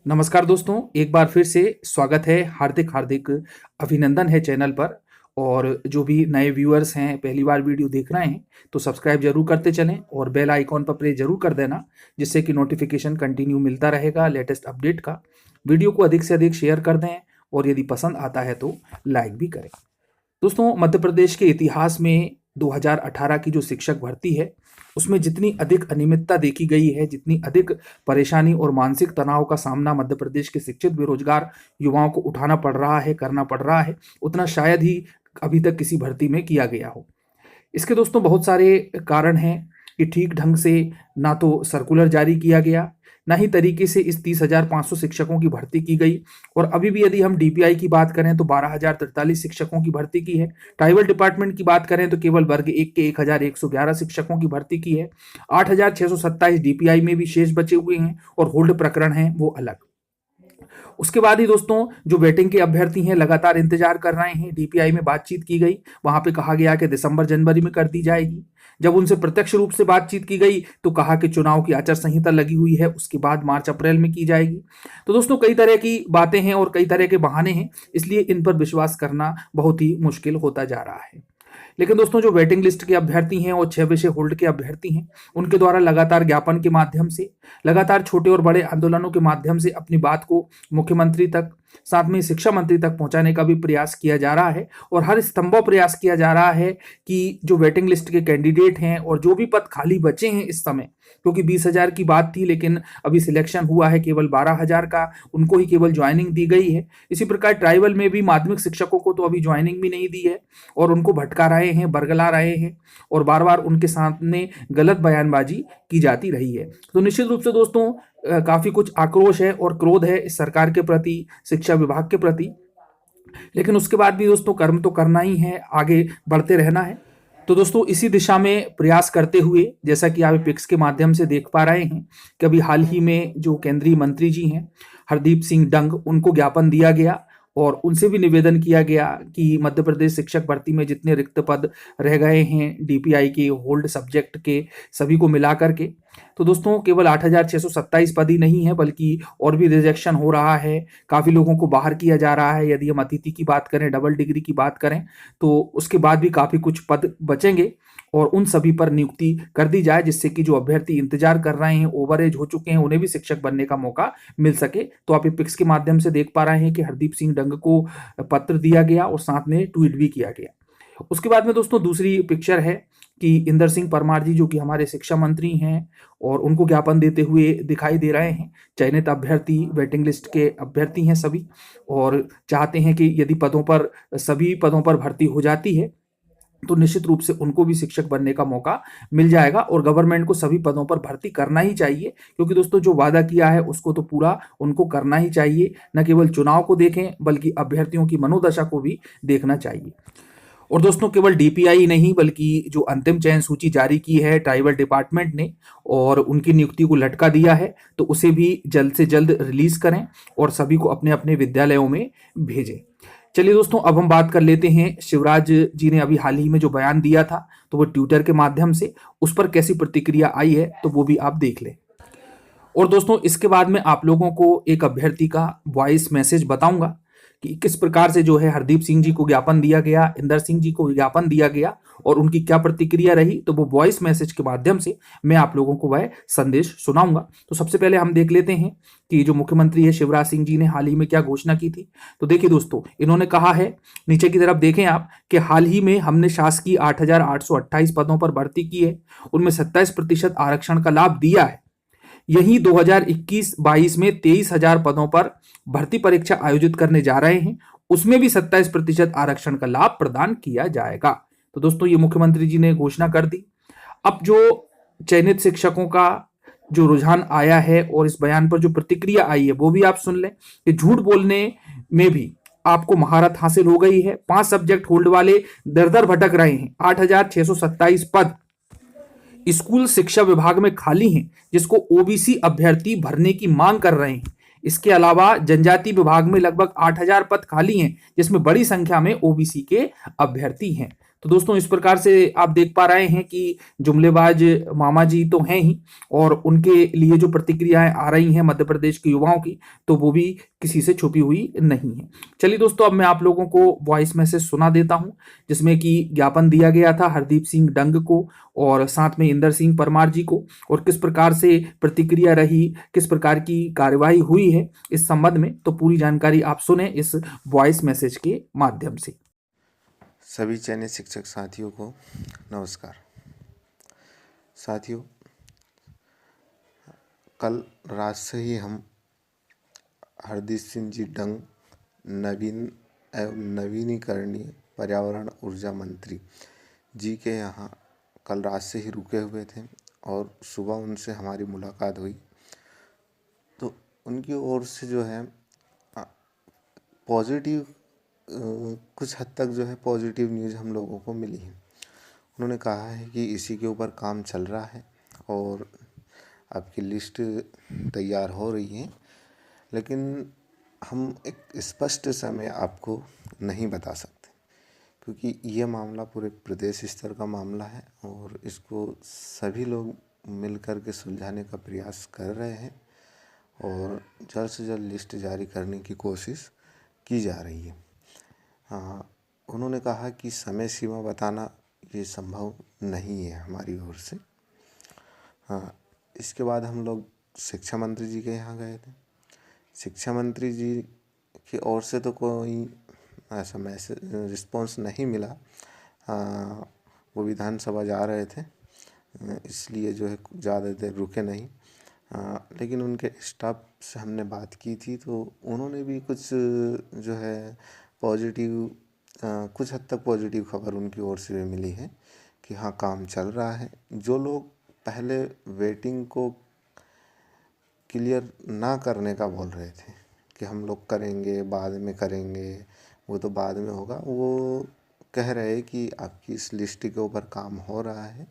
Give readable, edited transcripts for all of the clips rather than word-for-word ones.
नमस्कार दोस्तों, एक बार फिर से स्वागत है। हार्दिक हार्दिक अभिनंदन है चैनल पर। और जो भी नए व्यूअर्स हैं, पहली बार वीडियो देख रहे हैं, तो सब्सक्राइब जरूर करते चलें और बेल आइकॉन पर प्रेस जरूर कर देना, जिससे कि नोटिफिकेशन कंटिन्यू मिलता रहेगा लेटेस्ट अपडेट का। वीडियो को अधिक से अधिक शेयर कर दें और यदि पसंद आता है तो लाइक भी करें। दोस्तों, मध्य प्रदेश के इतिहास में 2018 की जो शिक्षक भर्ती है, उसमें जितनी अधिक अनियमितता देखी गई है, जितनी अधिक परेशानी और मानसिक तनाव का सामना मध्य प्रदेश के शिक्षित बेरोजगार युवाओं को उठाना पड़ रहा है, करना पड़ रहा है, उतना शायद ही अभी तक किसी भर्ती में किया गया हो। इसके दोस्तों बहुत सारे कारण हैं कि ठीक ढंग से ना तो सर्कुलर जारी किया गया, ना ही तरीके से इस 30,500 शिक्षकों की भर्ती की गई। और अभी भी यदि हम डीपीआई की बात करें तो 12,043 शिक्षकों की भर्ती की है। ट्राइबल डिपार्टमेंट की बात करें तो केवल वर्ग 1 के 1,111 शिक्षकों की भर्ती की है। 8,627 डीपीआई में भी शेष बचे हुए हैं और होल्ड प्रकरण हैं वो अलग। उसके बाद ही दोस्तों जो वेटिंग के अभ्यर्थी हैं लगातार इंतजार कर रहे हैं। डीपीआई में बातचीत की गई, वहां पे कहा गया कि दिसंबर जनवरी में कर दी जाएगी। जब उनसे प्रत्यक्ष रूप से बातचीत की गई तो कहा कि चुनाव की आचार संहिता लगी हुई है, उसके बाद मार्च अप्रैल में की जाएगी। तो दोस्तों कई तरह की बातें हैं और कई तरह के बहाने हैं, इसलिए इन पर विश्वास करना बहुत ही मुश्किल होता जा रहा है। लेकिन दोस्तों जो वेटिंग लिस्ट के अभ्यर्थी हैं और 6 विषय होल्ड के अभ्यर्थी हैं, उनके द्वारा लगातार ज्ञापन के माध्यम से, लगातार छोटे और बड़े आंदोलनों के माध्यम से अपनी बात को मुख्यमंत्री तक, साथ में शिक्षा मंत्री तक पहुंचाने का भी प्रयास किया जा रहा है। और हर संभव प्रयास किया जा रहा है कि जो वेटिंग लिस्ट के कैंडिडेट हैं और जो भी पद खाली बचे हैं इस समय, क्योंकि 20,000 की बात थी लेकिन अभी सिलेक्शन हुआ है केवल 12,000 का, उनको ही केवल ज्वाइनिंग दी गई है। इसी प्रकार ट्राइबल में भी माध्यमिक शिक्षकों को तो अभी ज्वाइनिंग भी नहीं दी है और उनको भटका रहे हैं, बरगला रहे हैं और बार बार उनके सामने गलत बयानबाजी की जाती रही है। तो निश्चित रूप से दोस्तों काफी कुछ आक्रोश है और क्रोध है इस सरकार के प्रति, शिक्षा विभाग के प्रति। लेकिन उसके बाद भी दोस्तों कर्म तो करना ही है, आगे बढ़ते रहना है। तो दोस्तों इसी दिशा में प्रयास करते हुए, जैसा कि आप पिक्स के माध्यम से देख पा रहे हैं कि अभी हाल ही में जो केंद्रीय मंत्री जी हैं हरदीप सिंह डंग, उनको ज्ञापन दिया गया और उनसे भी निवेदन किया गया कि मध्य प्रदेश शिक्षक भर्ती में जितने रिक्त पद रह गए हैं डीपीआई के होल्ड सब्जेक्ट के, सभी को मिला करके, तो दोस्तों केवल 8,627 पद ही नहीं है बल्कि और भी रिजेक्शन हो रहा है। काफ़ी लोगों को बाहर किया जा रहा है। यदि हम अतिथि की बात करें, डबल डिग्री की बात करें, तो उसके बाद भी काफ़ी कुछ पद बचेंगे और उन सभी पर नियुक्ति कर दी जाए, जिससे कि जो अभ्यर्थी इंतजार कर रहे हैं, ओवर एज हो चुके हैं, उन्हें भी शिक्षक बनने का मौका मिल सके। तो आप ये पिक्स के माध्यम से देख पा रहे हैं कि हरदीप सिंह डंग को पत्र दिया गया और साथ में ट्वीट भी किया गया। उसके बाद में दोस्तों दूसरी पिक्चर है कि इंदर सिंह परमार जी, जो कि हमारे शिक्षा मंत्री हैं, और उनको ज्ञापन देते हुए दिखाई दे रहे हैं। चयनित अभ्यर्थी वेटिंग लिस्ट के अभ्यर्थी हैं सभी और चाहते हैं कि यदि सभी पदों पर भर्ती हो जाती है तो निश्चित रूप से उनको भी शिक्षक बनने का मौका मिल जाएगा और गवर्नमेंट को सभी पदों पर भर्ती करना ही चाहिए, क्योंकि दोस्तों जो वादा किया है उसको तो पूरा उनको करना ही चाहिए। न केवल चुनाव को देखें बल्कि अभ्यर्थियों की मनोदशा को भी देखना चाहिए। और दोस्तों केवल डीपीआई नहीं बल्कि जो अंतिम चयन सूची जारी की है ट्राइबल डिपार्टमेंट ने और उनकी नियुक्ति को लटका दिया है, तो उसे भी जल्द से जल्द रिलीज करें और सभी को अपने अपने विद्यालयों में भेजें। चलिए दोस्तों अब हम बात कर लेते हैं, शिवराज जी ने अभी हाल ही में जो बयान दिया था तो वो ट्विटर के माध्यम से, उस पर कैसी प्रतिक्रिया आई है तो वो भी आप देख लें। और दोस्तों इसके बाद में आप लोगों को एक अभ्यर्थी का वॉइस मैसेज बताऊंगा कि किस प्रकार से जो है हरदीप सिंह जी को ज्ञापन दिया गया, इंदर सिंह जी को ज्ञापन दिया गया और उनकी क्या प्रतिक्रिया रही। तो वो वॉइस मैसेज के माध्यम से मैं आप लोगों को वह संदेश सुनाऊंगा। तो सबसे पहले हम देख लेते हैं कि जो मुख्यमंत्री है शिवराज सिंह जी ने हाल ही में क्या घोषणा की थी। तो देखिए दोस्तों, इन्होंने कहा है, नीचे की तरफ देखें आप, कि हाल ही में हमने शासकीय 8,828 पदों पर भर्ती की है, उनमें 27% आरक्षण का लाभ दिया है। यही 2021-22 में 23,000 पदों पर भर्ती परीक्षा आयोजित करने जा रहे हैं, उसमें भी 27% आरक्षण का लाभ प्रदान किया जाएगा। तो दोस्तों ये मुख्यमंत्री जी ने घोषणा कर दी। अब जो चयनित शिक्षकों का जो रुझान आया है और इस बयान पर जो प्रतिक्रिया आई है वो भी आप सुन लें कि झूठ बोलने में भी आपको महारत हासिल हो गई है। 5 सब्जेक्ट होल्ड वाले दर दर भटक रहे हैं। 8,627 पद स्कूल शिक्षा विभाग में खाली हैं, जिसको ओबीसी अभ्यर्थी भरने की मांग कर रहे हैं। इसके अलावा जनजाति विभाग में लगभग 8,000 पद खाली हैं, जिसमें बड़ी संख्या में ओबीसी के अभ्यर्थी हैं। तो दोस्तों इस प्रकार से आप देख पा रहे हैं कि जुमलेबाज मामा जी तो हैं ही, और उनके लिए जो प्रतिक्रियाएं आ रही हैं मध्य प्रदेश के युवाओं की, तो वो भी किसी से छुपी हुई नहीं है। चलिए दोस्तों, अब मैं आप लोगों को वॉइस मैसेज सुना देता हूं, जिसमें कि ज्ञापन दिया गया था हरदीप सिंह डंग को और साथ में इंदर सिंह परमार जी को, और किस प्रकार से प्रतिक्रिया रही, किस प्रकार की कार्यवाही हुई है इस संबंध में। तो पूरी जानकारी आप सुने इस वॉइस मैसेज के माध्यम से। सभी चयनित शिक्षक साथियों को नमस्कार। साथियों, कल रात से ही हम हरदीप सिंह जी डंग नवीन एवं नवीनीकरणीय पर्यावरण ऊर्जा मंत्री जी के यहाँ कल रात से ही रुके हुए थे और सुबह उनसे हमारी मुलाकात हुई। तो उनकी ओर से जो है पॉजिटिव कुछ हद तक जो है पॉजिटिव न्यूज़ हम लोगों को मिली है। उन्होंने कहा है कि इसी के ऊपर काम चल रहा है और आपकी लिस्ट तैयार हो रही है, लेकिन हम एक स्पष्ट समय आपको नहीं बता सकते, क्योंकि ये मामला पूरे प्रदेश स्तर का मामला है और इसको सभी लोग मिलकर के सुलझाने का प्रयास कर रहे हैं और जल्द से जल्द लिस्ट जारी करने की कोशिश की जा रही है। उन्होंने कहा कि समय सीमा बताना ये संभव नहीं है हमारी ओर से। इसके बाद हम लोग शिक्षा मंत्री जी के यहाँ गए थे। शिक्षा मंत्री जी की ओर से तो कोई ऐसा मैसेज रिस्पॉन्स नहीं मिला। वो विधानसभा जा रहे थे, इसलिए जो है ज़्यादा देर रुके नहीं। लेकिन उनके स्टाफ से हमने बात की थी तो उन्होंने भी कुछ जो है पॉजिटिव कुछ हद तक पॉजिटिव खबर उनकी ओर से भी मिली है कि हाँ, काम चल रहा है। जो लोग पहले वेटिंग को क्लियर ना करने का बोल रहे थे कि हम लोग करेंगे, बाद में करेंगे, वो तो बाद में होगा, वो कह रहे हैं कि आपकी इस लिस्ट के ऊपर काम हो रहा है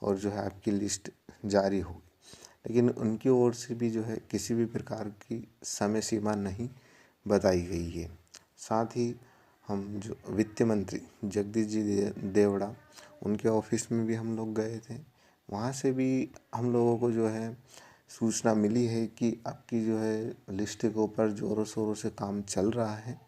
और जो है आपकी लिस्ट जारी होगी। लेकिन उनकी ओर से भी जो है किसी भी प्रकार की समय सीमा नहीं बताई गई है। साथ ही हम जो वित्त मंत्री जगदीश जी देवड़ा, उनके ऑफिस में भी हम लोग गए थे। वहाँ से भी हम लोगों को जो है सूचना मिली है कि आपकी जो है लिस्ट के ऊपर ज़ोरों शोरों से काम चल रहा है,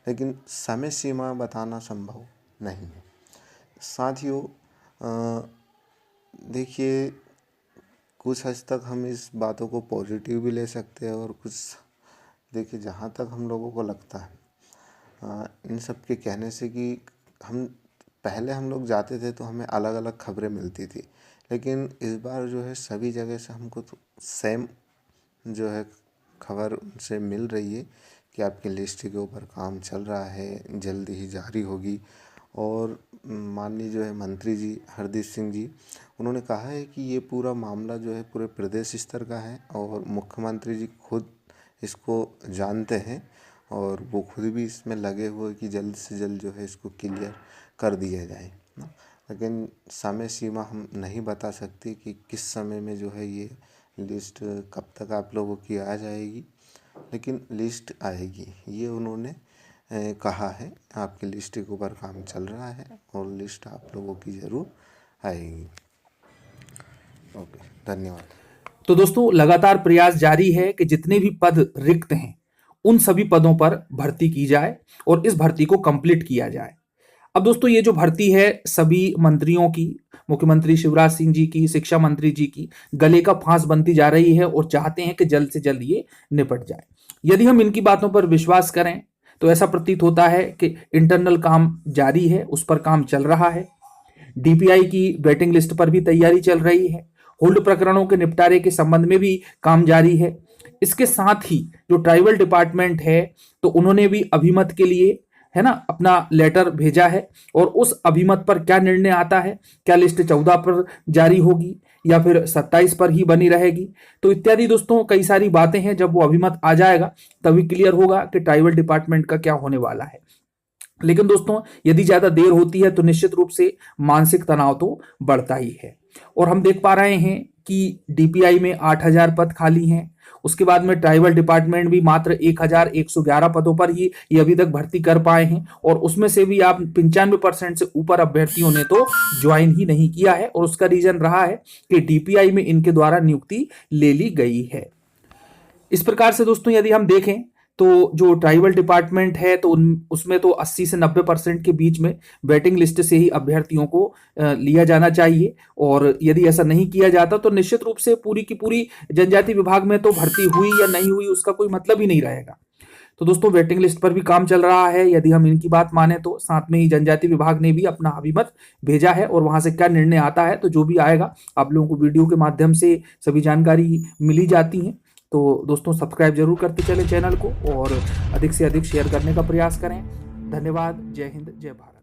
लेकिन समय सीमा बताना संभव नहीं है। साथियों, देखिए, कुछ हद तक हम इस बातों को पॉजिटिव भी ले सकते हैं और कुछ, देखिए, जहाँ तक हम लोगों को लगता है इन सब के कहने से कि हम लोग जाते थे तो हमें अलग अलग खबरें मिलती थी, लेकिन इस बार जो है सभी जगह से हमको तो सेम जो है खबर उनसे मिल रही है कि आपकी लिस्ट के ऊपर काम चल रहा है, जल्दी ही जारी होगी। और माननीय जो है मंत्री जी हरदीप सिंह जी, उन्होंने कहा है कि ये पूरा मामला जो है पूरे प्रदेश स्तर का है और मुख्यमंत्री जी खुद इसको जानते हैं और वो खुद भी इसमें लगे हुए कि जल्द से जल्द जो है इसको क्लियर कर दिया जाए ना। लेकिन समय सीमा हम नहीं बता सकते कि किस समय में जो है ये लिस्ट कब तक आप लोगों की आ जाएगी, लेकिन लिस्ट आएगी, ये उन्होंने कहा है। आपकी लिस्ट के ऊपर काम चल रहा है और लिस्ट आप लोगों की ज़रूर आएगी। ओके, धन्यवाद। तो दोस्तों, लगातार प्रयास जारी है कि जितने भी पद रिक्त हैं उन सभी पदों पर भर्ती की जाए और इस भर्ती को कंप्लीट किया जाए। अब दोस्तों, ये जो भर्ती है सभी मंत्रियों की, मुख्यमंत्री शिवराज सिंह जी की, शिक्षा मंत्री जी की गले का फांस बनती जा रही है और चाहते हैं कि जल्द से जल्द ये निपट जाए। यदि हम इनकी बातों पर विश्वास करें तो ऐसा प्रतीत होता है कि इंटरनल काम जारी है, उस पर काम चल रहा है। डीपीआई की वेटिंग लिस्ट पर भी तैयारी चल रही है। होल्ड प्रकरणों के निपटारे के संबंध में भी काम जारी है। इसके साथ ही जो ट्राइबल डिपार्टमेंट है, तो उन्होंने भी अभिमत के लिए, है ना, अपना लेटर भेजा है और उस अभिमत पर क्या निर्णय आता है, क्या लिस्ट 14 पर जारी होगी या फिर 27 पर ही बनी रहेगी, तो इत्यादि दोस्तों कई सारी बातें हैं। जब वो अभिमत आ जाएगा तभी क्लियर होगा कि ट्राइबल डिपार्टमेंट का क्या होने वाला है। लेकिन दोस्तों, यदि ज्यादा देर होती है तो निश्चित रूप से मानसिक तनाव तो बढ़ता ही है। और हम देख पा रहे हैं कि डीपीआई में 8000 पद खाली हैं उसके बाद में ट्राइबल डिपार्टमेंट भी मात्र 1111 पदों पर ही ये अभी तक भर्ती कर पाए हैं, और उसमें से भी आप 95% से ऊपर अभ्यर्थियों ने तो ज्वाइन ही नहीं किया है, और उसका रीजन रहा है कि डीपीआई में इनके द्वारा नियुक्ति ले ली गई है। इस प्रकार से दोस्तों यदि हम देखें तो जो ट्राइबल डिपार्टमेंट है तो उसमें तो 80 से 90% के बीच में वेटिंग लिस्ट से ही अभ्यर्थियों को लिया जाना चाहिए, और यदि ऐसा नहीं किया जाता तो निश्चित रूप से पूरी की पूरी जनजाति विभाग में तो भर्ती हुई या नहीं हुई उसका कोई मतलब ही नहीं रहेगा। तो दोस्तों वेटिंग लिस्ट पर भी काम चल रहा है, यदि हम इनकी बात माने तो साथ में ही जनजाति विभाग ने भी अपना अभिमत भेजा है, और वहां से क्या निर्णय आता है तो जो भी आएगा आप लोगों को वीडियो के माध्यम से सभी जानकारी मिली जाती है। तो दोस्तों सब्सक्राइब जरूर करते चले चैनल को, और अधिक से अधिक शेयर करने का प्रयास करें। धन्यवाद। जय हिंद, जय भारत।